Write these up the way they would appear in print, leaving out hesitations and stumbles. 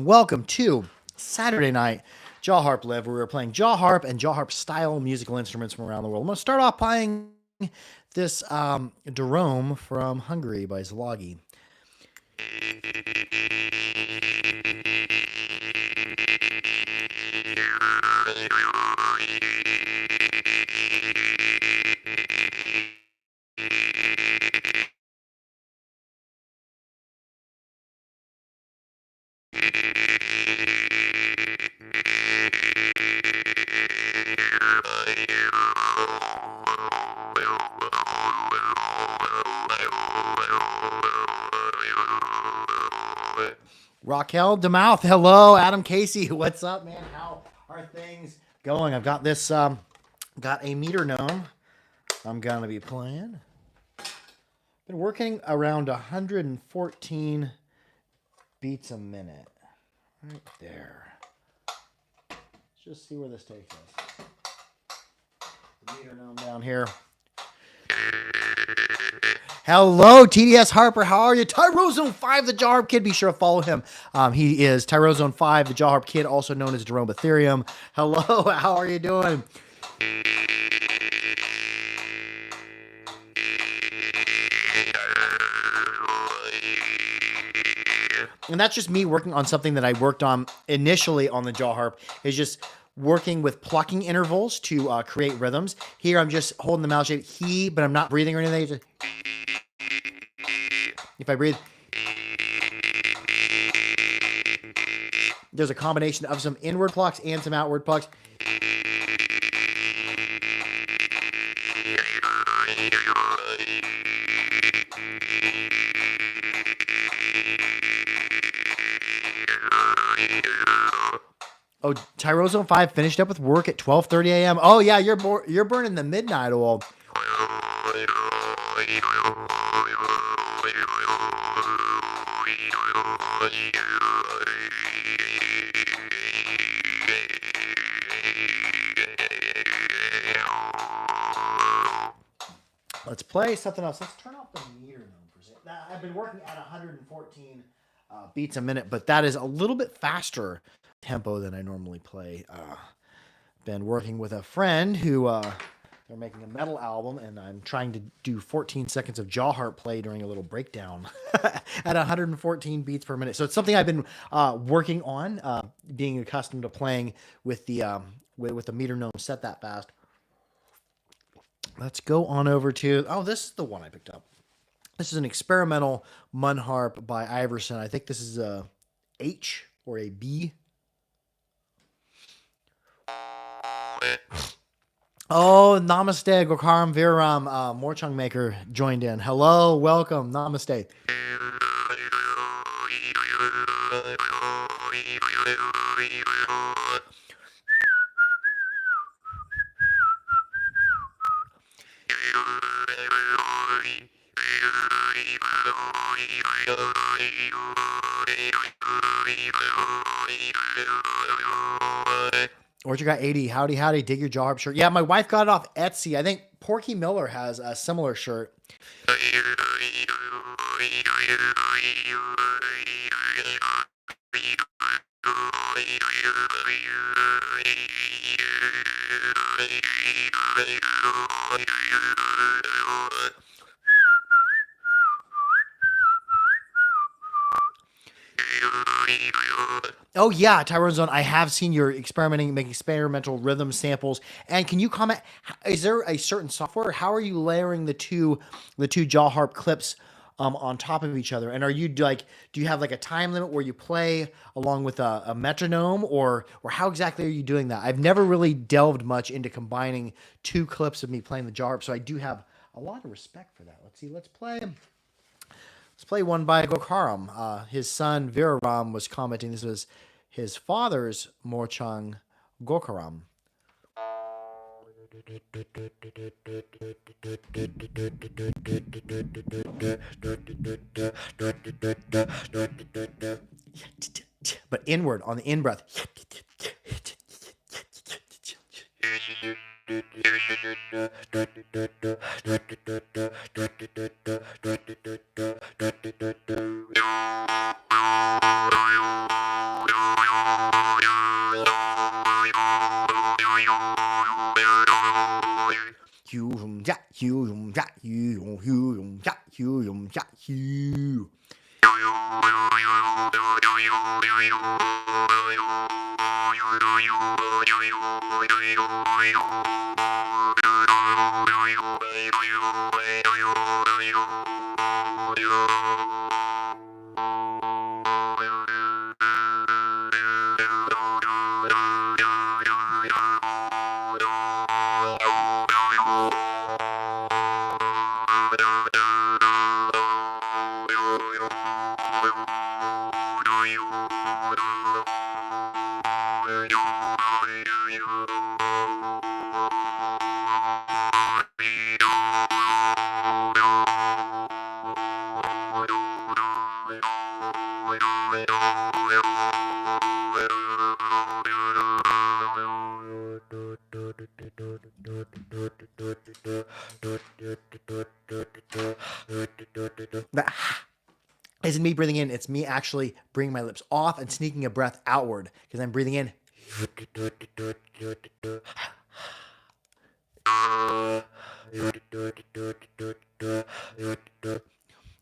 welcome to Saturday Night Jaw Harp Live, where we're playing jaw harp and jaw harp style musical instruments from around the world. I'm going to start off playing this Jerome from Hungary by Zlagi. Raquel DeMouth, hello. Adam Casey, what's up, man? How are things going? I've got this, got a metronome I'm going to be playing. Been working around 114 beats a minute. Right there. Let's just see where this takes us. The metronome down here. Hello, TDS Harper. How are you? Tyrozone 5, the Jaw Harp Kid. Be sure to follow him. He is Tyrozone 5, the Jaw Harp Kid, also known as Jerome Ethereum. Hello, how are you doing? And that's just me working on something that I worked on initially on the Jaw Harp, is just working with plucking intervals to create rhythms. Here I'm just holding the mouth shape, he, but I'm not breathing or anything. Just, if I breathe, there's a combination of some inward plucks and some outward plucks. Oh, Tyrozone 5 finished up with work at 12:30 a.m. Oh yeah, you're burning the midnight oil. Let's play something else. Let's turn off the metronome for a second. I've been working at 114 beats a minute, but that is a little bit faster tempo than I normally play. Been working with a friend who they're making a metal album, and I'm trying to do 14 seconds of jaw harp play during a little breakdown at 114 beats per minute. So it's something I've been working on, being accustomed to playing with the metronome set that fast. Let's go on over to, this is the one I picked up. This is an experimental Mun harp by Iverson. I think this is a H or a B. Oh, namaste, Gokaram Viram, Morchung Maker joined in. Hello, welcome, namaste. Orchard got 80. Howdy, howdy. Dig your jaw harp shirt. Yeah, my wife got it off Etsy. I think Porky Miller has a similar shirt. Oh yeah, Tyrozone, I have seen you're experimenting, making experimental rhythm samples. And can you comment, is there a certain software? How are you layering the two jaw harp clips on top of each other? And are you do you have like a time limit where you play along with a metronome, or how exactly are you doing that? I've never really delved much into combining two clips of me playing the jaw harp, so I do have a lot of respect for that. Let's see, let's play one by Gokaram. His son Viraram was commenting this was his father's Morchung Gokaram. But inward on the in breath. That isn't me breathing in. It's me actually bringing my lips off and sneaking a breath outward because I'm breathing in.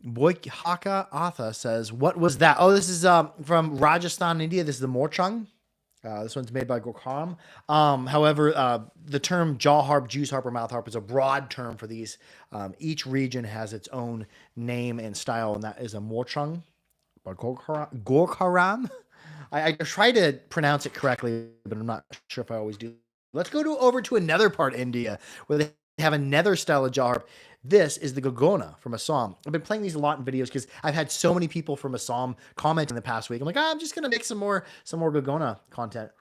Boyhaka Atha says, "What was that?" Oh, this is from Rajasthan, India. This is the Morchung. This one's made by Gokram. However, the term jaw harp, juice harp, or mouth harp is a broad term for these. Each region has its own name and style, and that is a Morchung by Gokram. I try to pronounce it correctly, but I'm not sure if I always do. Let's go over to another part of India where they have another style of jaw harp. This is the Gogona from Assam. I've been playing these a lot in videos because I've had so many people from Assam comment in the past week. I'm like, I'm just gonna make some more Gogona content.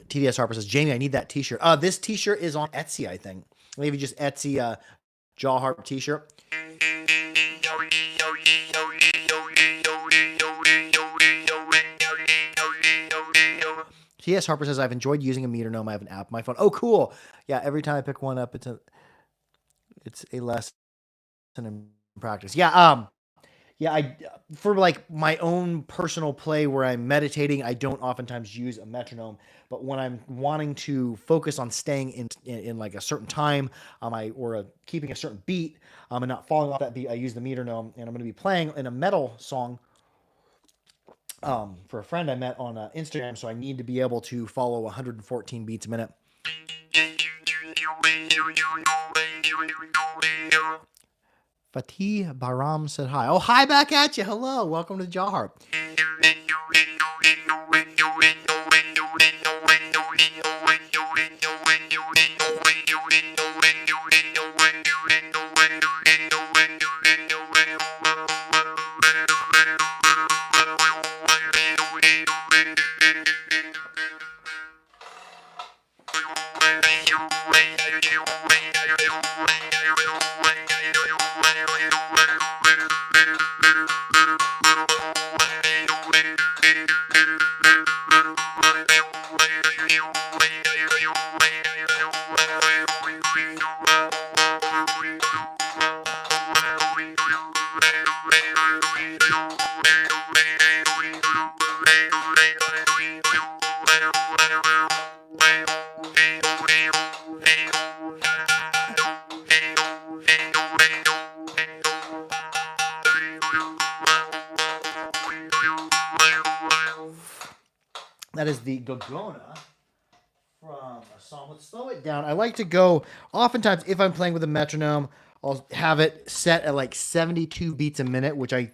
TDS Harper says, Jamie, I need that T-shirt. This T-shirt is on Etsy, I think. Maybe just Etsy jaw harp T-shirt. TS Harper says, I've enjoyed using a metronome. I have an app on my phone. Oh, cool. Yeah, every time I pick one up, it's a lesson in practice. Yeah, I for like my own personal play where I'm meditating, I don't oftentimes use a metronome. But when I'm wanting to focus on staying in like a certain time, keeping a certain beat, and not falling off that beat, I use the metronome. And I'm going to be playing in a metal song for a friend I met on Instagram, so I need to be able to follow 114 beats a minute. Fatih Baram said hi. Oh, hi back at you. Hello. Welcome to the Jaw Harp. That is the Gogona from Assam. Let's slow it down. I like to go, oftentimes, if I'm playing with a metronome, I'll have it set at like 72 beats a minute, which I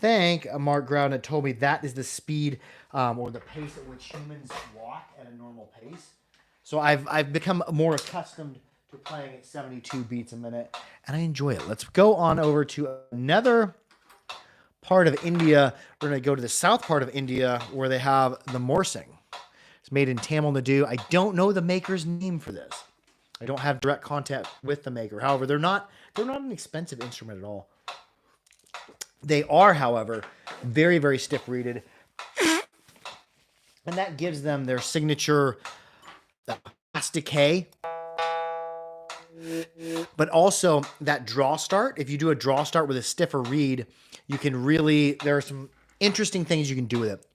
think Mark Ground had told me that is the speed or the pace at which humans walk at a normal pace. So I've become more accustomed to playing at 72 beats a minute, and I enjoy it. Let's go on over to another part of India. We're going to go to the south part of India where they have the morsing. It's made in Tamil Nadu. I don't know the maker's name for this. I don't have direct contact with the maker. However, they're not an expensive instrument at all. They are, however, very, very stiff-reeded. And that gives them their signature fast decay. But also that draw start. If you do a draw start with a stiffer reed, you can really, there are some interesting things you can do with it.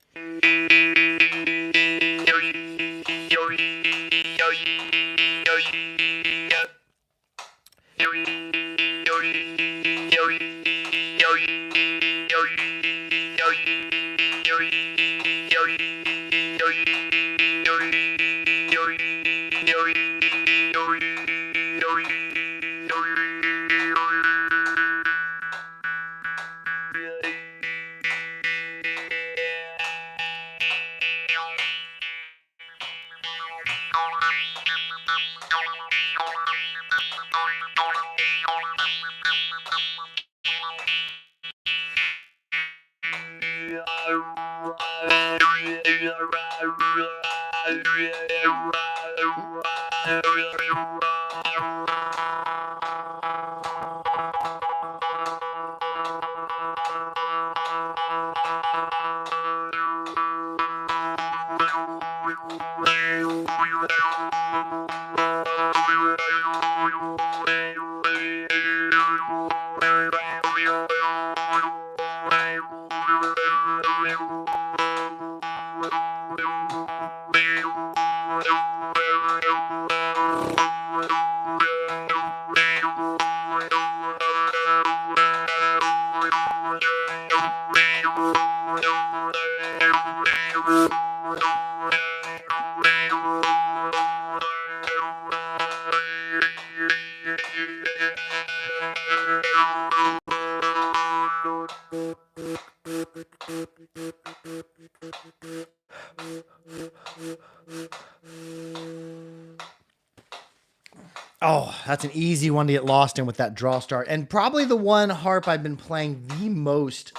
Oh, that's an easy one to get lost in with that draw start. And probably the one harp I've been playing the most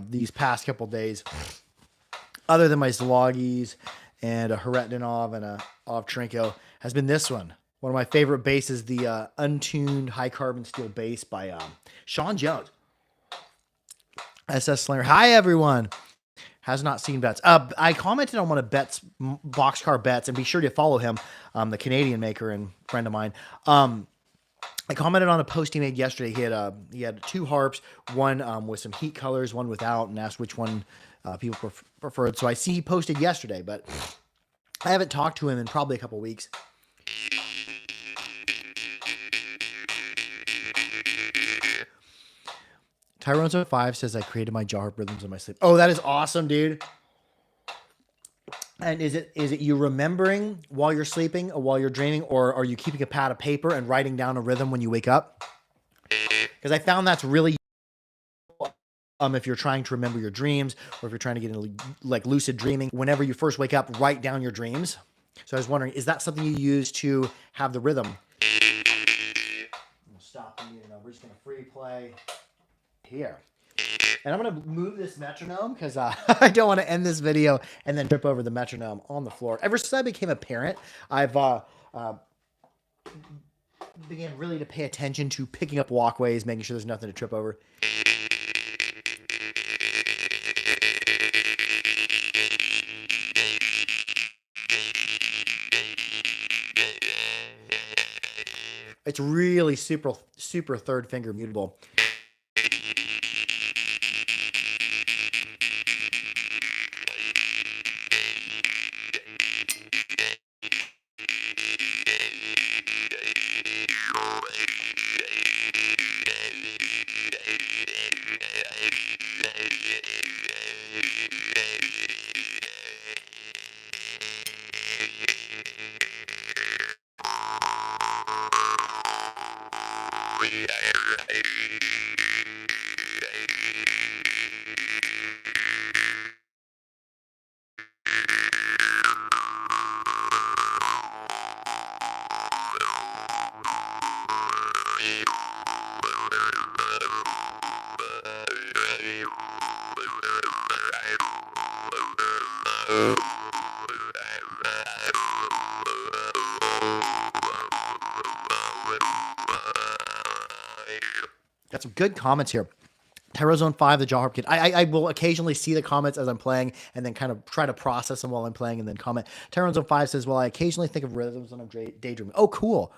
these past couple days, other than my Zlogis and a Haretdinov and a Ovtrenko, has been this one. One of my favorite basses, the untuned high carbon steel bass by Sean Jones. SS Slayer. Hi, everyone. Has not seen Bets. I commented on one of Bets Boxcar Bets, and be sure to follow him, the Canadian maker and friend of mine. I commented on a post he made yesterday. He had two harps, one with some heat colors, one without, and asked which one people preferred. So I see he posted yesterday, but I haven't talked to him in probably a couple weeks. Tyrone75 says I created my jaw harp rhythms in my sleep. Oh, that is awesome, dude. And is it you remembering while you're sleeping or while you're dreaming, or are you keeping a pad of paper and writing down a rhythm when you wake up? Because I found that's really if you're trying to remember your dreams, or if you're trying to get into like lucid dreaming, whenever you first wake up, write down your dreams. So I was wondering, is that something you use to have the rhythm? We'll stop the meeting. We're just gonna free play here. And I'm going to move this metronome because I don't want to end this video and then trip over the metronome on the floor. Ever since I became a parent, I've began really to pay attention to picking up walkways, making sure there's nothing to trip over. It's really super third finger mutable. Got some good comments here. Terrazone5, the jaw harp kid. I will occasionally see the comments as I'm playing and then kind of try to process them while I'm playing and then comment. Terrazone5 says, well, I occasionally think of rhythms when I'm daydreaming. Oh, cool.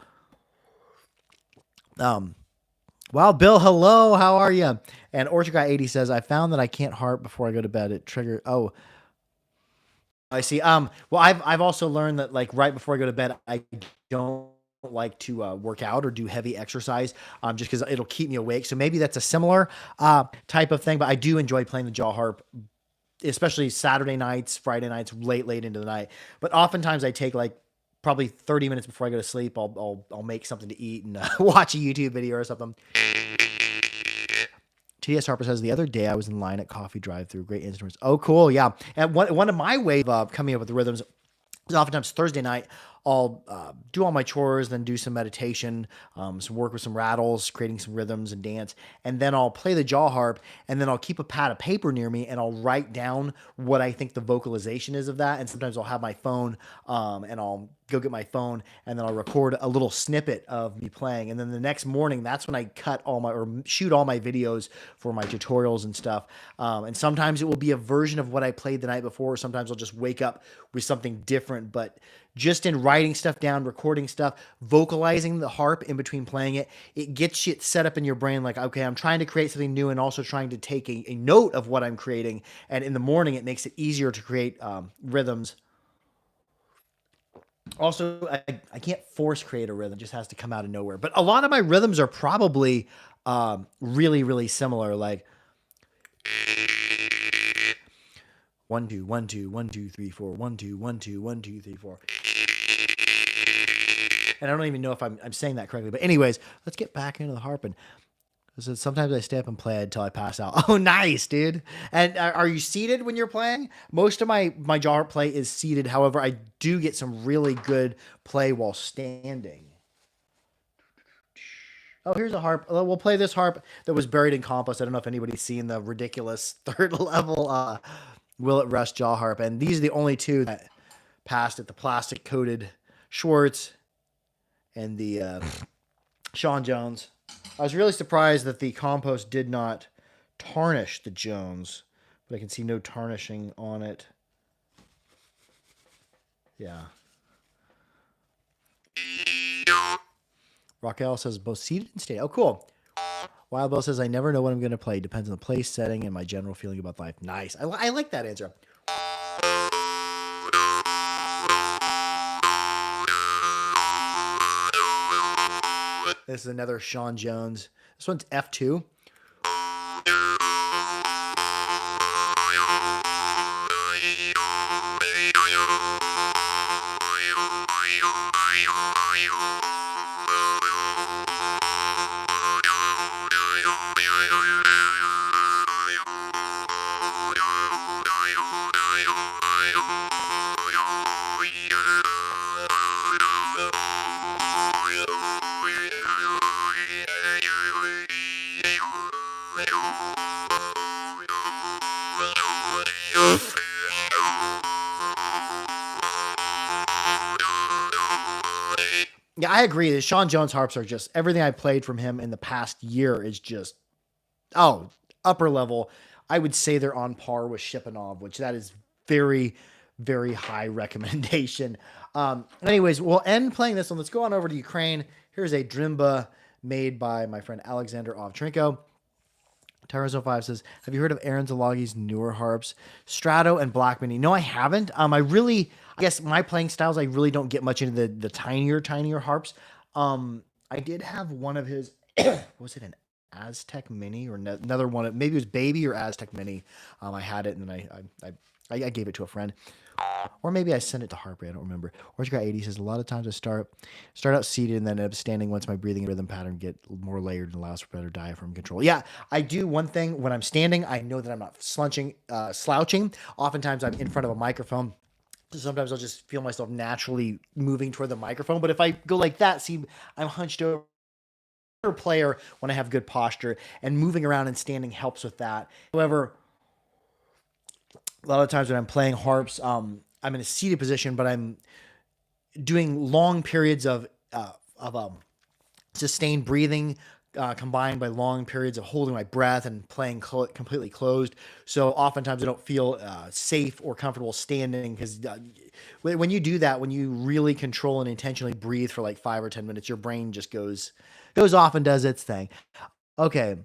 Wow, Bill, hello. How are you? And Orchard Guy 80 says, I found that I can't harp before I go to bed. It triggered. Oh, I see. Well, I've also learned that like right before I go to bed, I don't like to work out or do heavy exercise just because it'll keep me awake. So maybe that's a similar type of thing, but I do enjoy playing the jaw harp especially Saturday nights, Friday nights, late into the night. But oftentimes I take like probably 30 minutes before I go to sleep. I'll make something to eat and watch a YouTube video or something. TS Harper says the other day I was in line at coffee drive-through. Great instruments. Oh, cool. Yeah. And one of my ways of coming up with the rhythms is oftentimes Thursday night. I'll do all my chores, then do some meditation, some work with some rattles, creating some rhythms and dance, and then I'll play the jaw harp, and then I'll keep a pad of paper near me, and I'll write down what I think the vocalization is of that. And sometimes I'll have my phone, and I'll go get my phone, and then I'll record a little snippet of me playing. And then the next morning, that's when I cut all my or shoot all my videos for my tutorials and stuff. And sometimes it will be a version of what I played the night before. Sometimes I'll just wake up with something different, but just in writing stuff down, recording stuff, vocalizing the harp in between playing it, it gets it set up in your brain like, okay, I'm trying to create something new and also trying to take a note of what I'm creating. And in the morning, it makes it easier to create rhythms. Also, I can't force create a rhythm; it just has to come out of nowhere. But a lot of my rhythms are probably really, really similar. Like 1 2 1 2 1 2 3 4 1 2 1 2 1 2 3 4. And I don't even know if I'm saying that correctly. But anyways, let's get back into the harp. And so sometimes I stay up and play until I pass out. Oh, nice, dude. And are you seated when you're playing? Most of my jaw harp play is seated. However, I do get some really good play while standing. Oh, here's a harp. We'll play this harp that was buried in compost. I don't know if anybody's seen the ridiculous third level Will It Rust jaw harp. And these are the only two that passed at the plastic coated Schwartz and the Sean Jones. I was really surprised that the compost did not tarnish the Jones, but I can see no tarnishing on it. Yeah. Raquel says both seated and stayed. Oh, cool. Wild Bell says I never know what I'm going to play. Depends on the place, setting, and my general feeling about life. Nice. I like that answer. This is another Sean Jones. This one's F2. Yeah, I agree. The Sean Jones harps are just everything I played from him in the past year is just upper level. I would say they're on par with Shipanov, which that is very, very high recommendation. Anyways, we'll end playing this one. Let's go on over to Ukraine. Here's a drimba made by my friend Alexander Ovchenko. Tyrone 05 says, have you heard of Aaron Zalagi's newer harps, Strato and Black Mini? No, I haven't. I guess my playing styles, I really don't get much into the tinier harps. I did have one of his, was it an Aztec Mini or another one? Maybe it was Baby or Aztec Mini. I had it and then I gave it to a friend. Or maybe I sent it to Harper. I don't remember. Orange Guy 80 says, a lot of times I start out seated and then end up standing once my breathing and rhythm pattern get more layered and allows for better diaphragm control. Yeah, I do one thing when I'm standing. I know that I'm not slouching. Oftentimes I'm in front of a microphone. So sometimes I'll just feel myself naturally moving toward the microphone. But if I go like that, see, I'm hunched over. Player when I have good posture, and moving around and standing helps with that. However, a lot of times when I'm playing harps, I'm in a seated position, but I'm doing long periods of sustained breathing, combined by long periods of holding my breath and playing completely closed. So oftentimes I don't feel safe or comfortable standing because when you do that, when you really control and intentionally breathe for like 5 or 10 minutes, your brain just goes off and does its thing. Okay.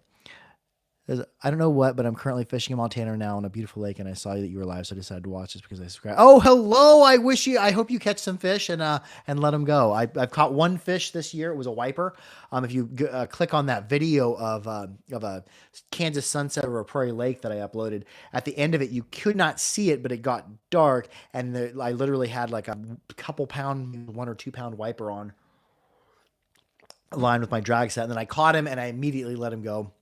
I don't know what, but I'm currently fishing in Montana now on a beautiful lake, and I saw that you were live, so I decided to watch this because I subscribed. Oh, hello! I hope you catch some fish and let them go. I've caught one fish this year. It was a wiper. If you click on that video of a Kansas sunset or a prairie lake that I uploaded, at the end of it, you could not see it, but it got dark, and I literally had like a couple pound, 1 or 2 pound wiper on, aligned with my drag set, and then I caught him and I immediately let him go.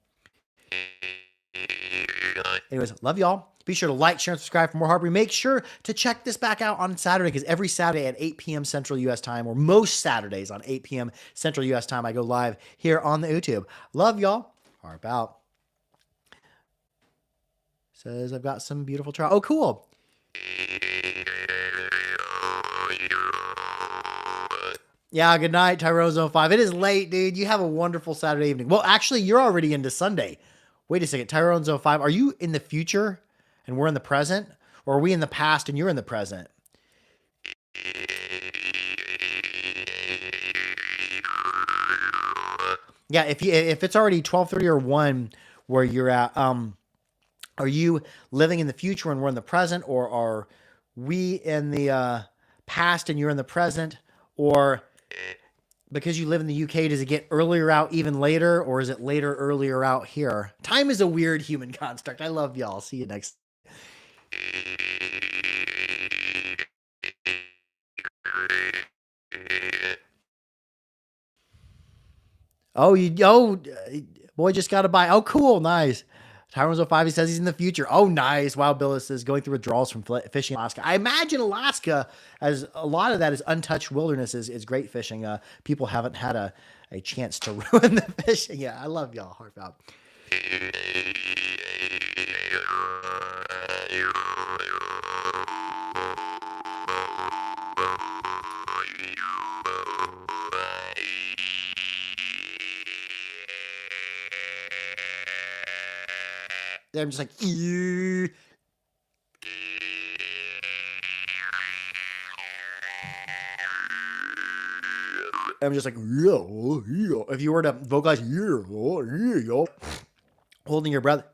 Anyways, love y'all. Be sure to like, share, and subscribe for more Harp. Make sure to check this back out on Saturday, because every Saturday at 8 p.m. Central U.S. time, or most Saturdays on 8 p.m. Central U.S. time, I go live here on the YouTube. Love y'all. Harp out. Says I've got some beautiful trout. Oh, cool. Yeah, good night, Tyrone Zone 5. It is late, dude. You have a wonderful Saturday evening. Well, actually, you're already into Sunday. Wait a second. Tyrone Zone 5, are you in the future and we're in the present? Or are we in the past and you're in the present? Yeah, if it's already 12:30 or 1 where you're at, are you living in the future and we're in the present, or are we in the past and you're in the present? Or because you live in the UK, does it get earlier out even later, or is it later earlier out here? Time is a weird human construct. I love y'all. See you next. Boy just got to buy. Oh, cool, nice. Tyrone's 05, he says he's in the future. Oh, nice. Wild Billis is going through withdrawals from fishing in Alaska. I imagine Alaska, as a lot of that is untouched wilderness, is great fishing. People haven't had a chance to ruin the fishing. Yeah, I love y'all. Harp out. I'm just like, ew. I'm just like, yo. If you were to vocalize, yo, holding your breath.